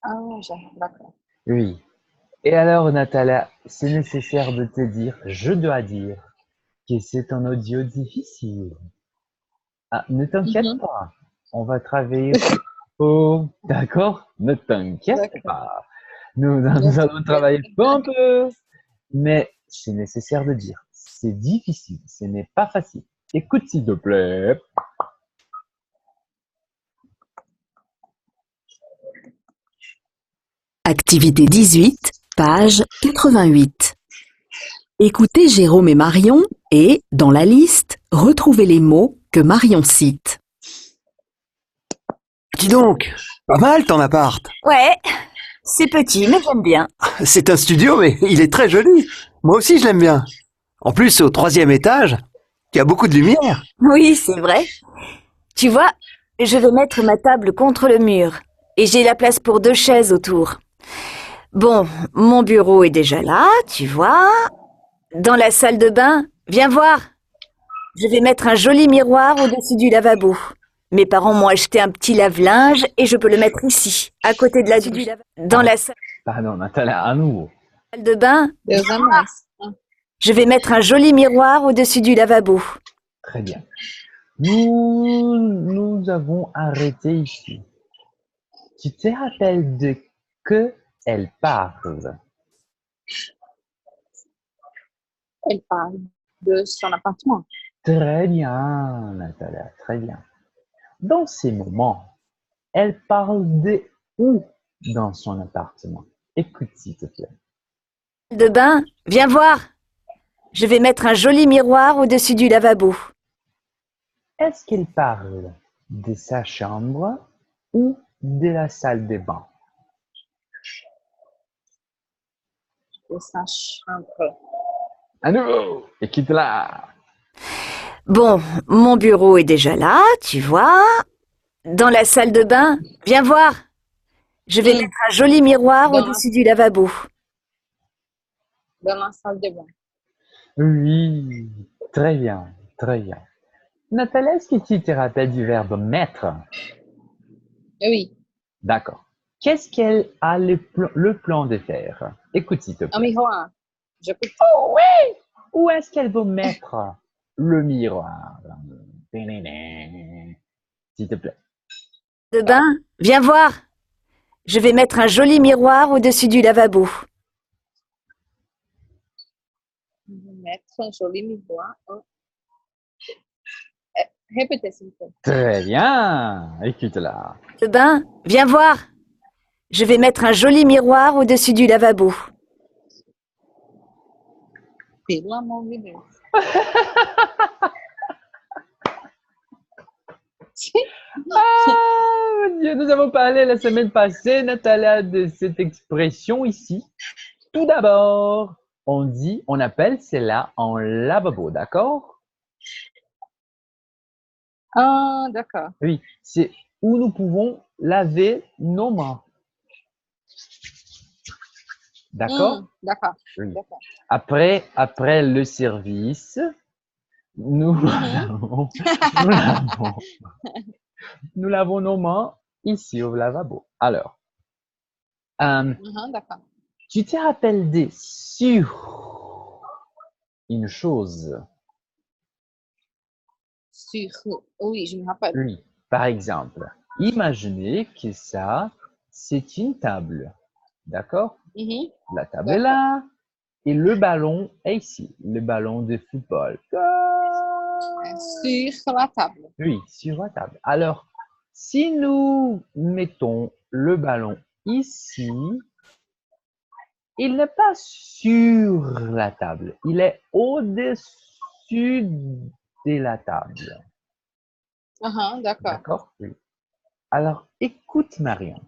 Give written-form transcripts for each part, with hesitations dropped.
Ah, d'accord. Oui. Et alors, Natalia, c'est nécessaire de te dire, je dois dire, que c'est un audio difficile. Ah, ne t'inquiète Mhm. pas, on va travailler pour... D'accord? Ne t'inquiète D'accord. pas. Nous Ok. allons travailler pour un peu, mais c'est nécessaire de dire, c'est difficile, ce n'est pas facile. Écoute s'il te plaît. Activité 18, page 88. Écoutez Jérôme et Marion et, dans la liste, retrouvez les mots que Marion cite. Dis donc, pas mal ton appart. Ouais, c'est petit, mais j'aime bien. C'est un studio, mais il est très joli. Moi aussi, je l'aime bien. En plus, au troisième étage, il y a beaucoup de lumière. Oui, c'est vrai. Tu vois, je vais mettre ma table contre le mur. Et j'ai la place pour 2 chaises autour. Bon, mon bureau est déjà là, tu vois. Dans la salle de bain, viens voir. Je vais mettre un joli miroir au-dessus du lavabo. Mes parents m'ont acheté un petit lave-linge et je peux le mettre ici, à côté de la douche. Dans Pardon, la salle pardon, Natalia, à nouveau. de bain, Deus é mais. je vais mettre un joli miroir au-dessus du lavabo. Très bien. Nous avons arrêté ici. Tu te rappelles de que elle parle? Elle parle de son appartement. Très bien, Natalia, très bien. Dans ces moments, elle parle de où dans son appartement? Écoute, s'il te plaît. De bain, viens voir. Je vais mettre un joli miroir au-dessus du lavabo. Est-ce qu'elle parle de sa chambre ou de la salle de bain? De sa chambre. À nouveau, écoute-la. Bon, mon bureau est déjà là, tu vois. Dans la salle de bain, viens voir. Je vais mettre un joli miroir Dans la, au-dessus du lavabo. dans la salle de bain. Oui, très bien, très bien. Nathalie, est-ce que tu te rappelles du verbe mettre? Oui, D'accord. Qu'est-ce qu'elle a le plan de faire? Écoute, s'il te un plaît. miroir. J'écoute. Oh oui! Où est-ce qu'elle veut mettre le miroir? S'il te plaît. De bain, viens voir. Je vais mettre un joli miroir au-dessus du lavabo. Je vais mettre un joli miroir. Répétez, s'il vous plaît. Très bien. Écoute-la. De bain, viens voir. Je vais mettre un joli miroir au-dessus du lavabo. Pelo amor de Deus. Ah, mon Dieu, nous avons parlé la semaine passée, Natalia, de cette expression ici. Tout d'abord, on appelle cela un lavabo, d'accord? Ah, d'accord. Oui, c'est où nous pouvons laver nos mains, d'accord? D'accord. Oui. D'accord. Après le service, nous Mhm, lavons, nous lavons, nous lavons nos mains ici au lavabo. Alors, d'accord. tu te rappelles des sur une chose? Oui, je me rappelle. Oui, par exemple, imaginez que ça, c'est une table, d'accord? Mhm, La table est d'accord. là et le ballon est ici, le ballon de football. Sur la table. Oui, sur la table. Alors, si nous mettons le ballon ici, il n'est pas sur la table, il est au-dessus de la table. D'accord. D'accord? Oui. Alors, écoute Marion,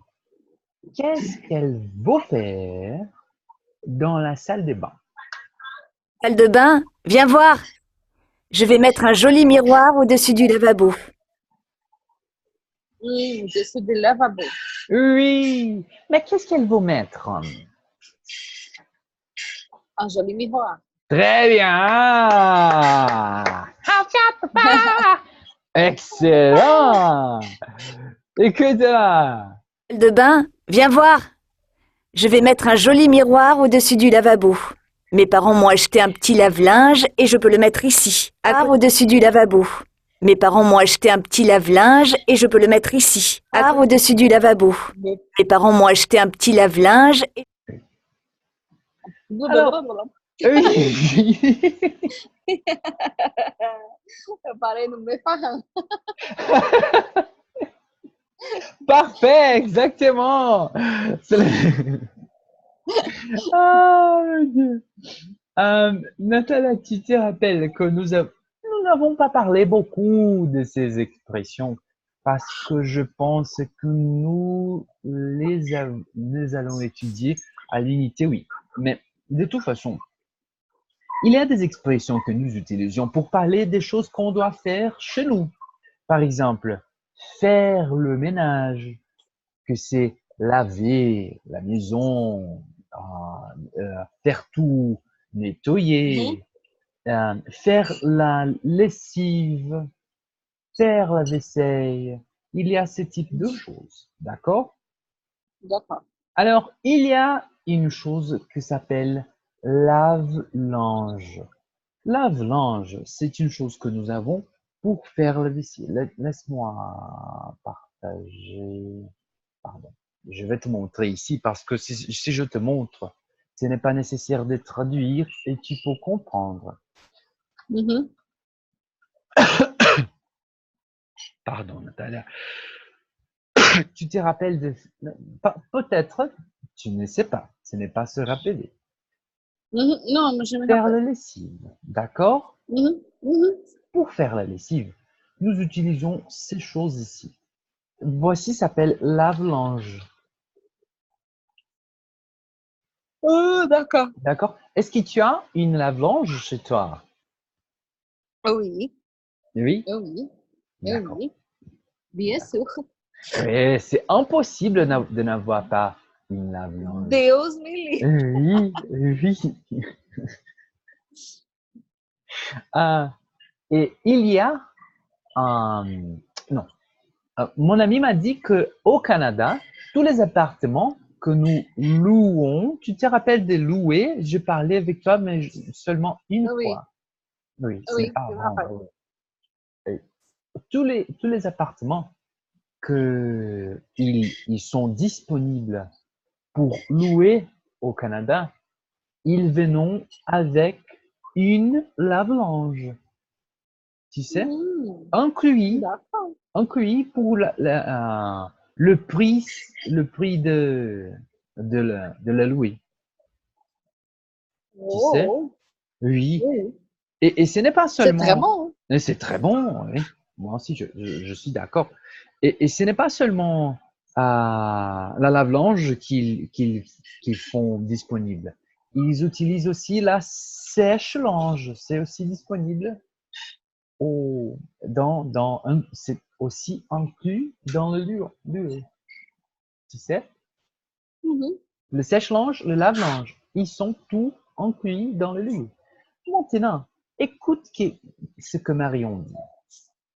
qu'est-ce qu'elle va faire dans la salle de bain? Salle de bain, viens voir. Je vais mettre un joli miroir au-dessus du lavabo. Dessous du lavabo. Oui, mais qu'est-ce qu'elle va mettre? Un joli miroir. Très bien! Excellent! Écoute là! Salle de bain, viens voir. Je vais mettre un joli miroir au-dessus du lavabo. Mes parents m'ont acheté un petit lave-linge et je peux le mettre ici, au-dessus du lavabo. Mes parents m'ont acheté un petit lave-linge et je peux le mettre ici, au-dessus du lavabo. Mes parents m'ont acheté un petit lave-linge et... Alors, oui. Eu parei no meu farrão. Parfait, exactement. C'est le- Ah, mon Dieu. Nathalie, tu te rappelles que nous n'avons pas parlé beaucoup de ces expressions parce que je pense que nous allons étudier à l'unité, oui. Mais de toute façon, il y a des expressions que nous utilisons pour parler des choses qu'on doit faire chez nous. Par exemple, faire le ménage, que c'est laver la maison, faire tout, nettoyer, faire la lessive, faire la vaisselle. Il y a ce type de choses, d'accord? D'accord. Alors, il y a une chose qui s'appelle lave-linge. Lave-linge, c'est une chose que nous avons pour faire la vaisselle. Laisse-moi partager. Pardon. Je vais te montrer ici parce que si je te montre, ce n'est pas nécessaire de traduire et tu peux comprendre. Mhm. Pardon, Natalia. Tu te rappelles de... Peut-être, tu ne sais pas. Ce n'est pas se rappeler. Mhm. Non, mais je me Faire rappelle. la lessive, d'accord? Mhm. Mhm. Pour faire la lessive, nous utilisons ces choses ici. Voici s'appelle lave-linge. D'accord. D'accord? Est-ce que tu as une lave-linge chez toi? Oui, Oui? oui, D'accord. oui. Bien sûr. Oui, c'est impossible de n'avoir pas une lave-linge. Deus me livre. Oui, oui. Et il y a non. Mon ami m'a dit que au Canada, tous les appartements que nous louons, tu te rappelles de louer? Je parlais avec toi, mais seulement une Oui. fois. Oui, ce n'est Oui, pas je me avant. rappelle. Oui. Tous les appartements ils sont disponibles pour louer au Canada, ils viennent avec une lave-linge. Tu sais, Mhm. inclus D'accord. pour le prix de la louer. Tu sais? Oh, Oui. oui. Et ce n'est pas C'est très seulement... bon. Et c'est très bon, oui. Moi aussi, je suis d'accord. Et ce n'est pas seulement la lave-linge qu'ils font disponible. Ils utilisent aussi la sèche-linge. C'est aussi disponible. C'est aussi inclus dans le lieu. Tu sais? Mhm. Le sèche-linge, le lave-linge, ils sont tous inclus dans le lieu. Maintenant, écoute ce que Marion dit.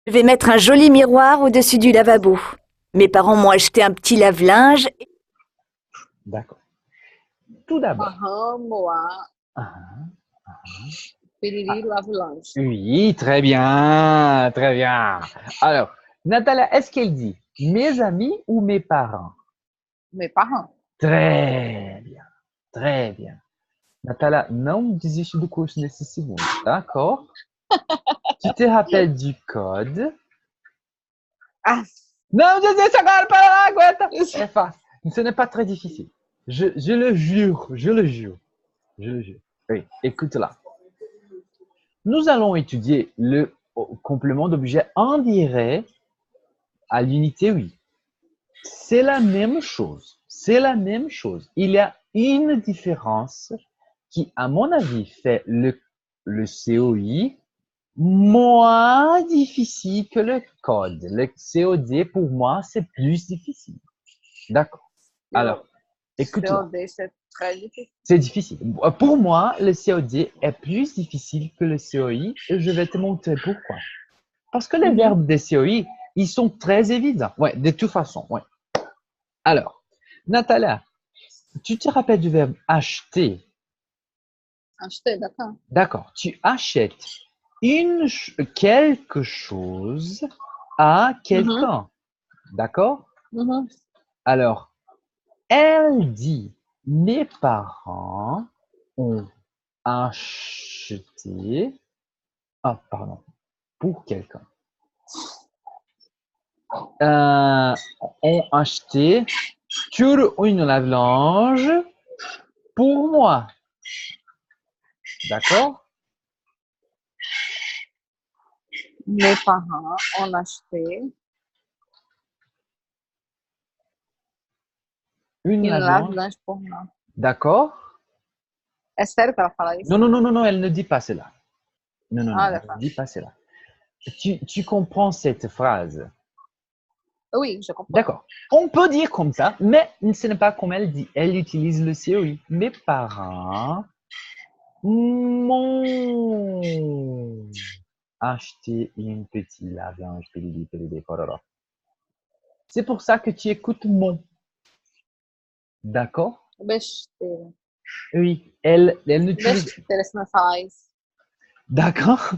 Je vais mettre un joli miroir au-dessus du lavabo. Mes parents m'ont acheté un petit lave-linge. D'accord. Tout d'abord. Moa, Ah, piriri, lave-linge. oui, très bien, très bien. Alors, Natalia, est-ce qu'elle dit mes amis ou mes parents? Mes parents. Très bien, très bien. Natalia, não desiste do curso nesse segundo, d'accord? Tu te rappelles du code? Ah, Não desiste agora, para lá, aguenta! É fácil. Ce n'est pas très difficile. Je le jure, je le jure. Je le jure. Oui, écoute là. Nous allons étudier le complément d'objet indirect à l'unité 8. C'est la même chose. C'est la même chose. Il y a une différence qui, à mon avis, fait le COI moins difficile que le code. Le COD, pour moi, c'est plus difficile. D'accord. Alors, écoute là. COD, c'est très difficile. C'est difficile. Pour moi, le COD est plus difficile que le COI et je vais te montrer pourquoi. Parce que les verbes des COI, ils sont très évidents. Ouais, de toute façon, ouais. Alors, Natalia, tu te rappelles du verbe acheter? Acheter, d'accord. D'accord. Tu achètes quelque chose à quelqu'un. D'accord? Mhm. Alors, elle dit, mes parents ont acheté. Ah, pardon. Pour quelqu'un. Ont acheté sur une lave-linge pour moi. D'accord? Mes parents ont acheté Une une lave-linge. lave-linge pour moi. D'accord? É sério que ela fala isso? Non, non, non, non, non, elle ne dit pas cela. Non, non, non, Ah, elle ne d'accord. dit pas cela. Tu comprends cette phrase? Oui, je comprends. D'accord. On peut dire comme ça, mais ce n'est pas comme elle dit. Elle utilise le COI. Mes parents m'ont acheté une petite lave-linge. C'est pour ça que tu écoutes mon. D'accord? Besteira. Oui, elle n'utilise. Besteira se não fala isso. D'accord?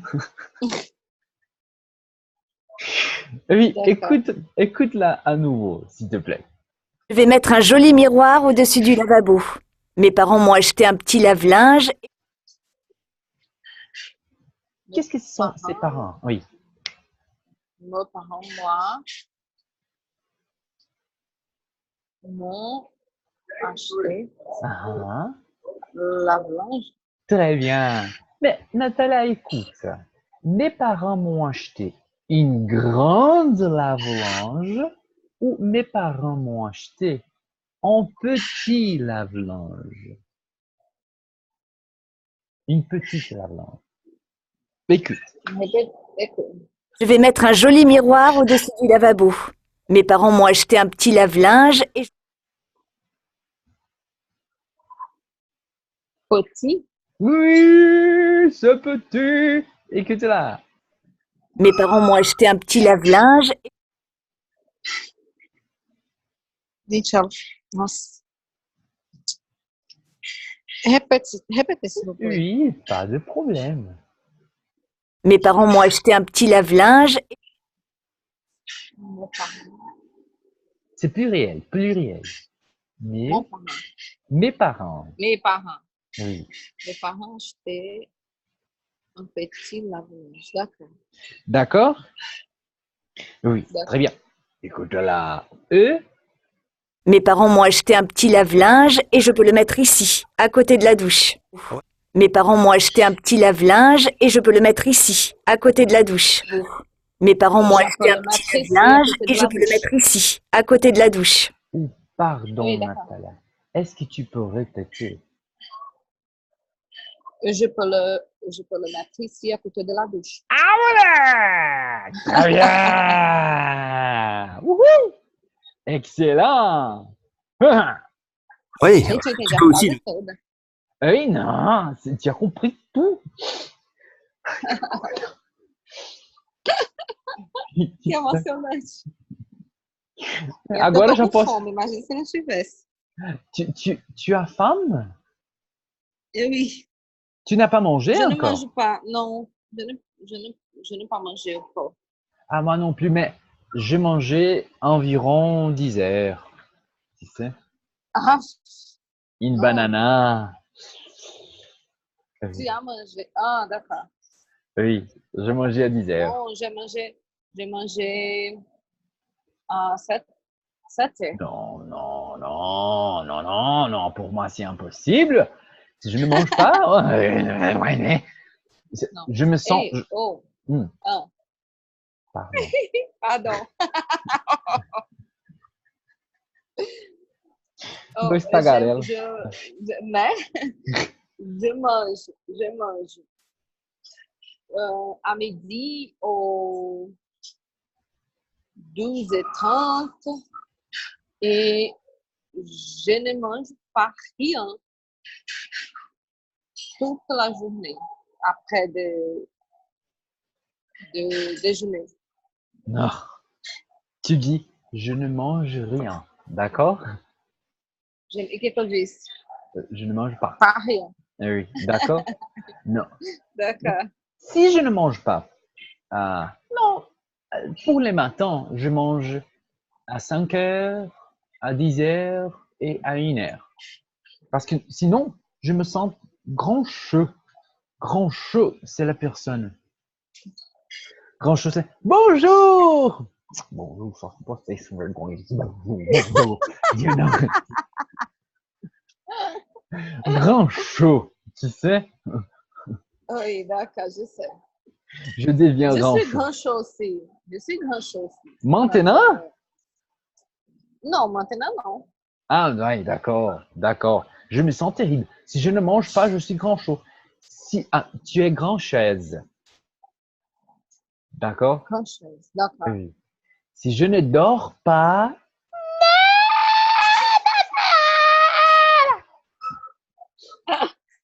Oui, D'accord. écoute-la à nouveau, s'il te plaît. Je vais mettre un joli miroir au-dessus du lavabo. Mes parents m'ont acheté un petit lave-linge. Qu'est-ce que sont ses parents? Oui. Meus parents, moi, m'ont acheté Ah, lave-linge. très bien. Mais Natalia, écoute. Mes parents m'ont acheté une grande lave-linge ou mes parents m'ont acheté un petit lave-linge? Une petite lave-linge. Écoute. Repete, écoute. Je vais mettre un joli miroir au-dessus du lavabo. Mes parents m'ont acheté un petit lave-linge et Petit, Oui, ce petit. Écoute-la. mes parents m'ont acheté un petit lave-linge. gente, ela... Nossa. Repete esse pouco. Oui, pas de problème. Mes parents m'ont acheté un petit lave-linge. Meus parents, C'est pluriel, pluriel. Mais, meus parents. mes parents. Mes parents. Oui. Mes parents achetaient un petit lave-linge. D'accord. D'accord? Oui, D'accord. très bien. Écoute-la. Eux, Mes parents m'ont acheté un petit lave-linge et je peux le mettre ici, à côté de la douche. Mes parents m'ont acheté un petit lave-linge et je peux le mettre ici, à côté de la douche. Mes parents m'ont Je acheté peux un le petit mettre ici, à lave-linge côté de et je la peux le douche. mettre ici, à côté de la douche. pardon, Oui, d'accord. Natalia. Est-ce que tu peux répéter? Je peux le mettre ici, à côté de la douche. Ah voilà! Très bien! Wouhou! Excellent! Oui, Gente, eu entendi tu a peux aussi. frase toda. Oui, non, tu as compris tout. Que emocionante. Eu Agora tô já com posso. fome, imagina se não tivesse. Tu as faim? Oui. Tu n'as pas mangé Je ne encore? mange pas. Non, je n'ai pas mangé encore. Ah, moi non plus, mais j'ai mangé environ 10 heures. Tu sais? Ah, Une non, banana. tu as mangé. Ah, d'accord. Oui, j'ai mangé à 10 heures. Non, j'ai mangé à 7 heures. Non, non, non, non, non, non, pour moi c'est impossible. Si je ne mange pas, Non. je me sens. Et, oh, ah, Pardon. pardon. Oh, Dois tagarelos. né? Je mange à midi aux 12h30 et je ne mange pas rien toute la journée après de déjeuner. Non. Tu dis, je ne mange rien. D'accord? O que que eu disse? Je ne mange pas. Pas rien. Oui, d'accord? Non. D'accord. Si je ne mange pas, non, pour les matins, je mange à 5 heures, à 10 heures et à 1 heure. Parce que sinon, je me sens grand chaud. Grand chaud, c'est la personne. Grand chaud, c'est bonjour! Bonjour, ça se passe, c'est super grand. Bonjour. You know. Grand chaud, tu sais? Oui, d'accord, je sais. Je deviens Je grand suis chaud. grand chaud aussi. Je suis grand chaud aussi. Maintenant? Non, maintenant non. Ah, oui, d'accord, d'accord. Je me sens terrible. Si je ne mange pas, je suis grand chaud. Si, tu es grand chaise. D'accord? Grand chose. D'accord. Oui. Si je ne dors pas,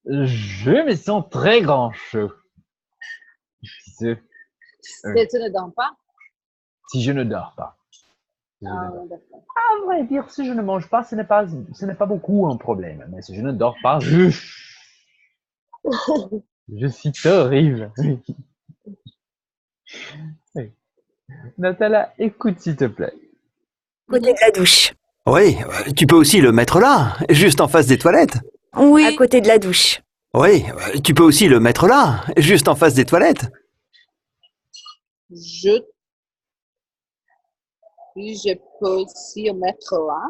je me sens très grand chaud. Tu sais, Si tu ne dors pas? si je ne dors pas. Si je ne Ah, dors pas. d'accord. À vrai dire, si je ne mange pas, ce n'est pas beaucoup un problème. Mais si je ne dors pas, je suis terrible. Oui. Nathalie, écoute s'il te plaît. Côté de la douche. Oui, tu peux aussi le mettre là, juste en face des toilettes. Oui. À côté de la douche. Oui, tu peux aussi le mettre là, juste en face des toilettes. Je peux aussi mettre là.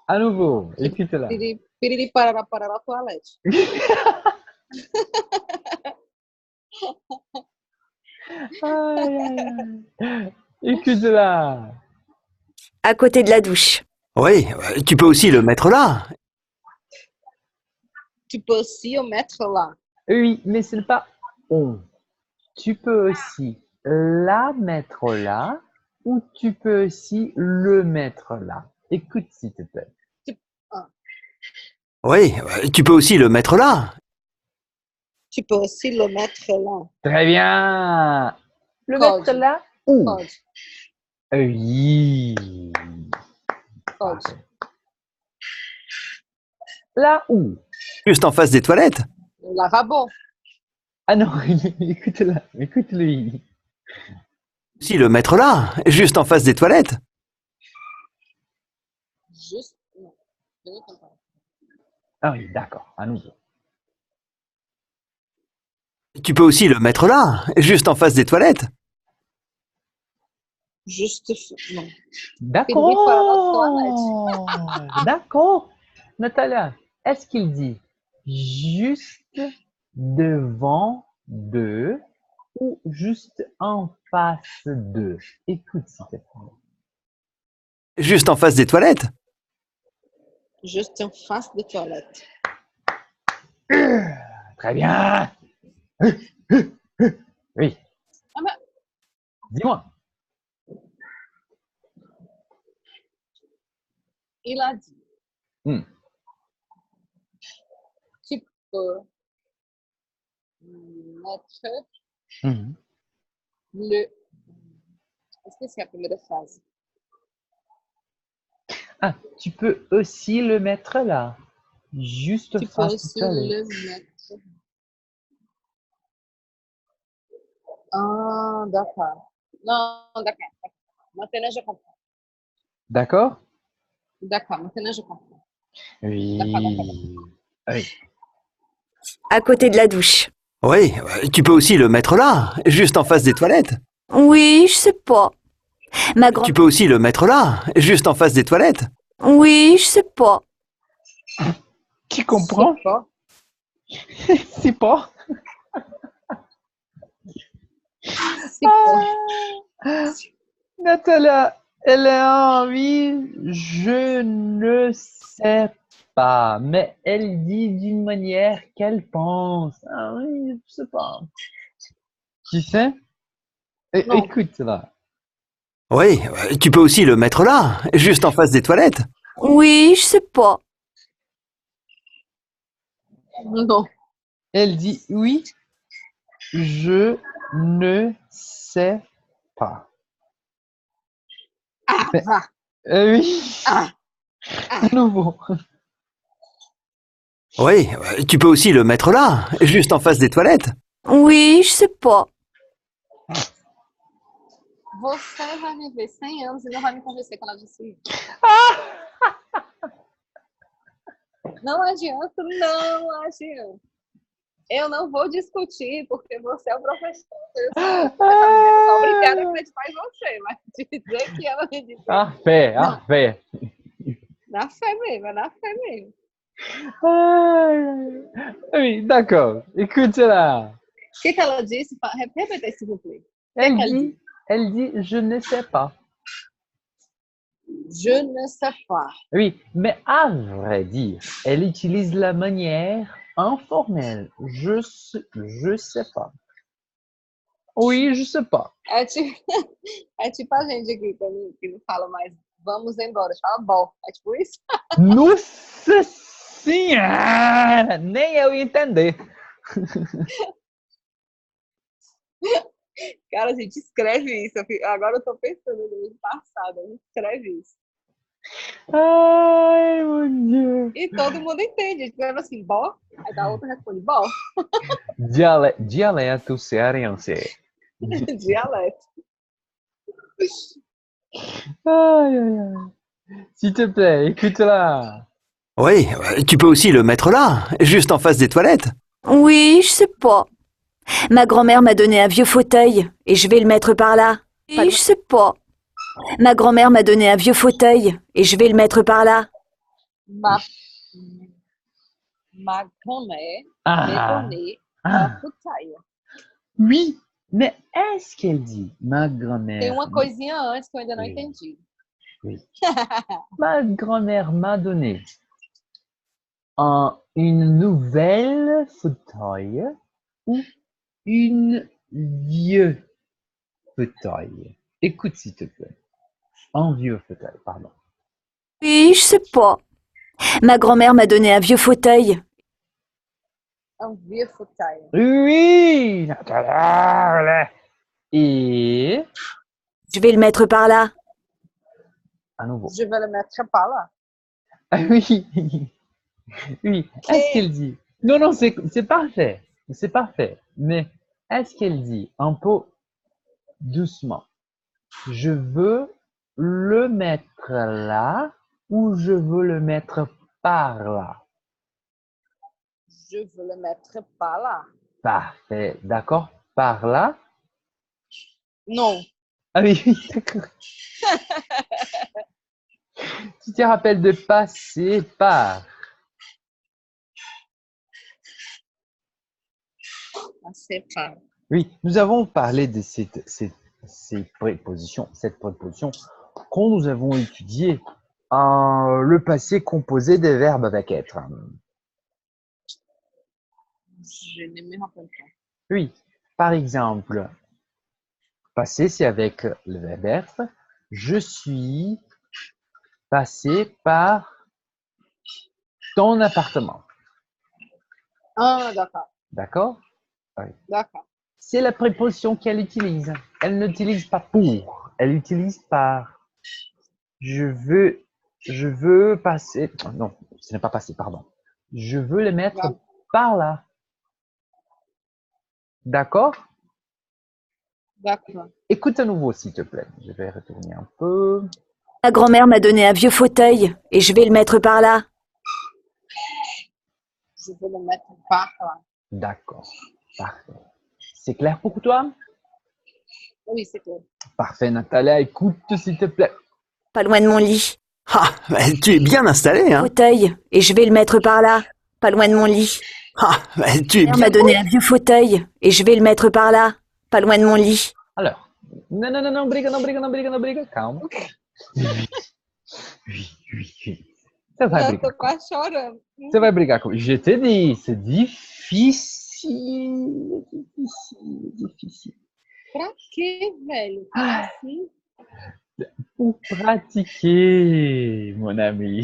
À nouveau, écoute-la. Piriri parará parará toilette. Aïe, aïe, aïe. Écoute-la. À côté de la douche. Oui, tu peux aussi le mettre là. Tu peux aussi mettre là. Oui, mais ce n'est pas on. Tu peux aussi la mettre là ou tu peux aussi le mettre là. Écoute s'il te plaît. Oui, tu peux aussi le mettre là. Tu peux aussi le mettre là. Très bien. Le Pode. mettre là où? Pode. Oui. Pode. Là où? Juste en face des toilettes. Le lavabo. Ah non, écoute-la, écoute-lui. Aussi le mettre là, juste en face des toilettes. Juste. Non. Je ne comprends pas. Ah oui, d'accord, à nouveau. Tu peux aussi le mettre là, juste en face des toilettes. Juste. Non. D'accord. D'accord. Natalia, est-ce qu'il dit juste devant de ou juste en face de? Écoute s'il te plaît. Juste en face des toilettes. Juste en face des toilettes. Très bien. Oui. Ah ben, Dis-moi. il a dit. Hmm. Tu peux mettre Mhm. le. Est-ce que c'est la première phrase? Ah, tu peux aussi le mettre là. Juste Tu peux face aussi aux toilettes. le mettre. Ah, d'accord. Non, d'accord. Maintenant, je comprends. D'accord? D'accord, maintenant, je comprends. Oui. Oui. À côté de la douche. Oui, tu peux aussi le mettre là, juste en face des toilettes. Oui, je sais pas. Ma Tu peux aussi le mettre là, juste en face des toilettes. Oui, je sais pas. Tu comprends? C'est pas. C'est pas. C'est pas. Natalia, elle a envie, je ne sais pas, mais elle dit d'une manière qu'elle pense. Ah oui, je sais pas. Tu sais? Non. Écoute là. Oui, tu peux aussi le mettre là, juste en face des toilettes. Oui, je sais pas. Non. Elle dit oui, je ne sais pas. Mais- va. Oui, Ah, à nouveau. Oui, tu peux aussi le mettre là, juste en face des toilettes. Oui, je sais pas. você vai viver 100 anos e não vai me convencer quando eu disse isso. Não adianta, não adianta. Eu não vou discutir, porque você é o professor. Eu sou obrigada a acreditar em você, mas dizer que ela me disse Parfait, Não. parfait. na fé mesmo, é na fé mesmo. Oui, d'accord. Écoute-la. O que ela disse? Repita, s'il vous plaît. Elle dit, je ne sais pas. Je ne sais pas. Oui, mais à vrai dire, elle utilise la manière informelle. Je sais pas. Oui, je sais pas. É tipo a gente aqui, que não fala mais vamos embora, fala bom. É tipo isso? Nossa Senhora! Nem eu ia entender. Cara, a gente escreve isso. Agora eu tô pensando no passado, a gente escreve isso. Ai, meu Deus. E todo mundo entende. Escreve assim, bó, aí da outra responde, bó, Dialeto cearense. dialeto. Aïe, aïe, aïe. S'il te plaît, écoute-la. Oui, tu peux aussi le mettre là, juste en face des toilettes. Oui, je sais pas. Ma grand-mère m'a donné un vieux fauteuil et je vais le mettre par là. Oui, je sais pas. Ma grand-mère m'a donné un vieux fauteuil et je vais le mettre par là. Ma grand-mère m'a donné Ah, un fauteuil. oui, mais est-ce qu'elle dit ma grand-mère? Tem uma coisinha antes que eu ainda não Oui. entendi. Oui. Ma grand-mère m'a donné une nouvelle fauteuil ou une vieux fauteuil. Écoute s'il te plaît. Un vieux fauteuil, pardon. Oui, je sais pas. Ma grand-mère m'a donné un vieux fauteuil. Un vieux fauteuil. Oui! Et Je vais le mettre par là. à nouveau. Je vais le mettre par là. Ah oui, oui. Est-ce qu'elle dit? Non, non, c'est parfait. C'est parfait. Mais est-ce qu'elle dit un peu doucement? Je veux le mettre là ou je veux le mettre par là? Je veux le mettre par là. Parfait. D'accord? Par là? Non. Ah oui, oui, d'accord. Tu te rappelles de passer par. C'est pas. Oui, nous avons parlé de ces prépositions, cette préposition quand nous avons étudié le passé composé des verbes avec être. Je ne me rappelle pas. Oui, par exemple, passé, c'est avec le verbe être. Je suis passé par ton appartement. Ah, d'accord. D'accord? D'accord. C'est la préposition qu'elle utilise. Elle n'utilise pas pour. Elle utilise par. Je veux passer. Non, ce n'est pas passer, pardon. Je veux le mettre D'accord. par là. D'accord? D'accord. Écoute à nouveau, s'il te plaît. Je vais retourner un peu. Ma grand-mère m'a donné un vieux fauteuil et je vais le mettre par là. Je veux le mettre par là. D'accord. Parfait. C'est clair pour toi? Oui, c'est clair. Parfait, Natalia. Écoute, s'il te plaît. Pas loin de mon lit. Ah, tu es bien installé, hein. Fauteuil et je vais le mettre par là. Pas loin de mon lit. Ah, tu es Ma mère bien. m'a donné un vieux fauteuil et je vais le mettre par là. Pas loin de mon lit. Alors. Non, non, non, non, briga, não briga, não briga, não briga. Calma. Oui. Você vai Eu brigar tô quase chorando. Você vai brigar comigo. Je te dis, c'est difficile. Difficile. Pra quê, velho? Como assim? Pour pratiquer, mon ami.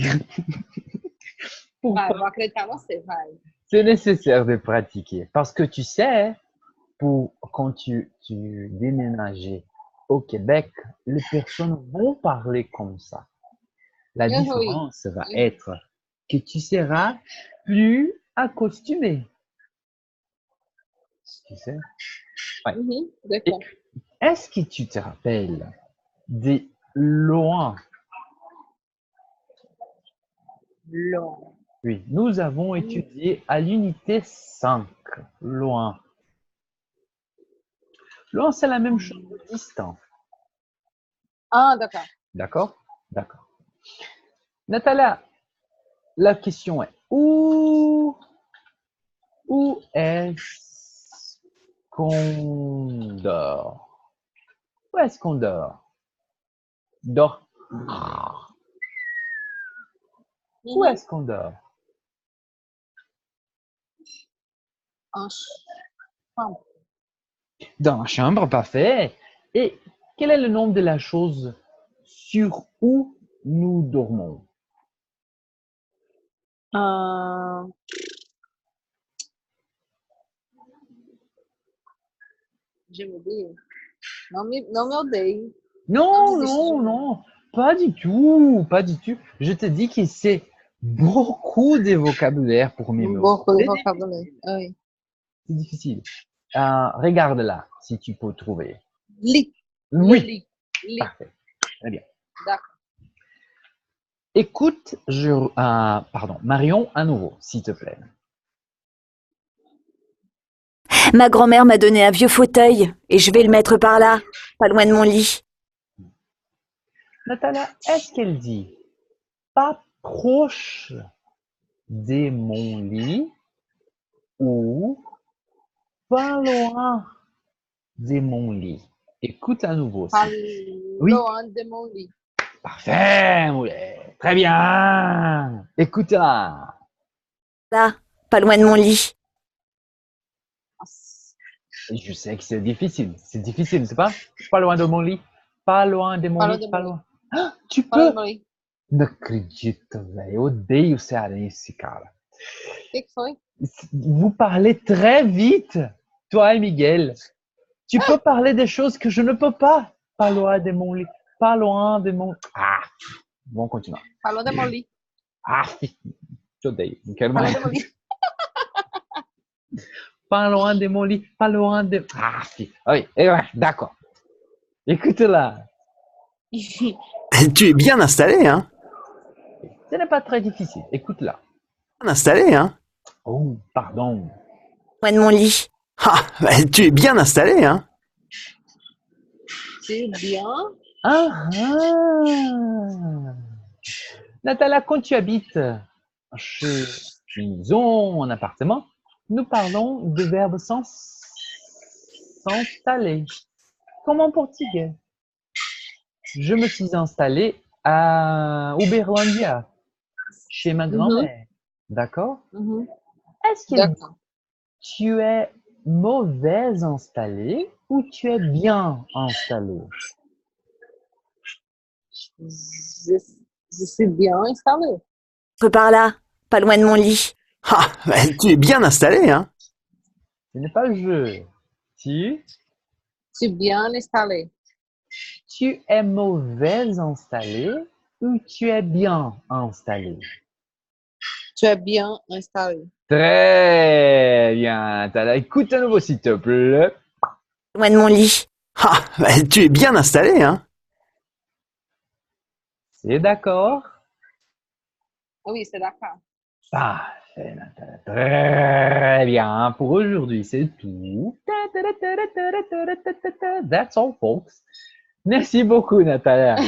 Vai, vou acreditar em você, vai. C'est nécessaire de pratiquer. Parce que tu sais, quand tu déménageais au Québec, les personnes vont parler comme ça. La Oui. différence va Oui. être que tu seras plus accostumé. Tu sais? Ouais. Mhm, Et d'accord. est-ce que tu te rappelles des loin? Long. Oui, nous avons étudié à l'unité 5, loin. Loin, c'est la même chose que distant. Ah, d'accord. D'accord? D'accord. Natalia, la question est où est-ce qu'on dort? Où est-ce qu'on dort? Dort. Où Mhm. est-ce qu'on dort? En chambre. Dans la chambre, parfait. Et quel est le nom de la chose sur où nous dormons? Euh, je me dis, não me odeie. Não Non, desiste de non, mim. non, pas du tout, pas du tout. Je te dis que c'est beaucoup de vocabulaire pour mes Um mots. pouco de C'est vocabulário. Oui. c'est difficile. Regarde là, si tu peux trouver. Lit. Le Oui, lit. Lit. parfait. Très bien. D'accord. Écoute, pardon, Marion, à nouveau, s'il te plaît. Ma grand-mère m'a donné un vieux fauteuil et je vais le mettre par là, pas loin de mon lit. Natalia, est-ce qu'elle dit pas proche de mon lit ou pas loin de mon lit? Écoute à nouveau. Oui, Loin de mon lit. parfait, Moulet. Très bien. Écoute là. Là, pas loin de mon lit. Nossa. Je sais que c'est difficile. C'est difficile, c'est pas? Pas loin de mon lit. Pas loin de mon Falou lit. de Pas meu lit. loin. Ah, tu Falou peux? de meu lit. Não acredito, velho. Eu odeio cearense, cara. O que foi? Vous parlez très vite, toi et Miguel. Tu peux parler des choses que je ne peux pas. Pas loin de mon lit. Pas loin de mon... Ah, vamos continuar. Falou de meu lit. Ah, te odeio. Não quero Falou mais. de meu lit. Pas loin de mon lit. Pas loin de... Ah, oui, d'accord. Écoute là. Tu es bien installé, hein? Ce n'est pas très difficile. Écoute là. Bien installé, hein? Oh, pardon. Loin de mon lit. Ah, tu es bien installé, hein? C'est bien. Ah, ah. Nathalie, quand tu habites chez une maison, un appartement, nous parlons de verbe s'installer, comme en portugais. Je me suis installé à Uberlândia, chez ma grand-mère. D'accord? Uhum. Est-ce qu'elle dit D'accord. tu es mauvais installé ou tu es bien installé? Je, je suis bien installée. Par là, pas loin de mon lit. Ah, tu es bien installé, hein? Ce n'est pas je. Tu Je suis bien installée. Tu es mauvais installé ou tu es bien installé? Tu es bien installée. Très bien. Écoute à nouveau, s'il te plaît. Loin de mon lit. Ah, tu es bien installé, hein? C'est d'accord? Oui, c'est d'accord. Parfait, Nathalie. Très bien. Pour aujourd'hui, c'est tout. That's all, folks. Merci beaucoup, Nathalie.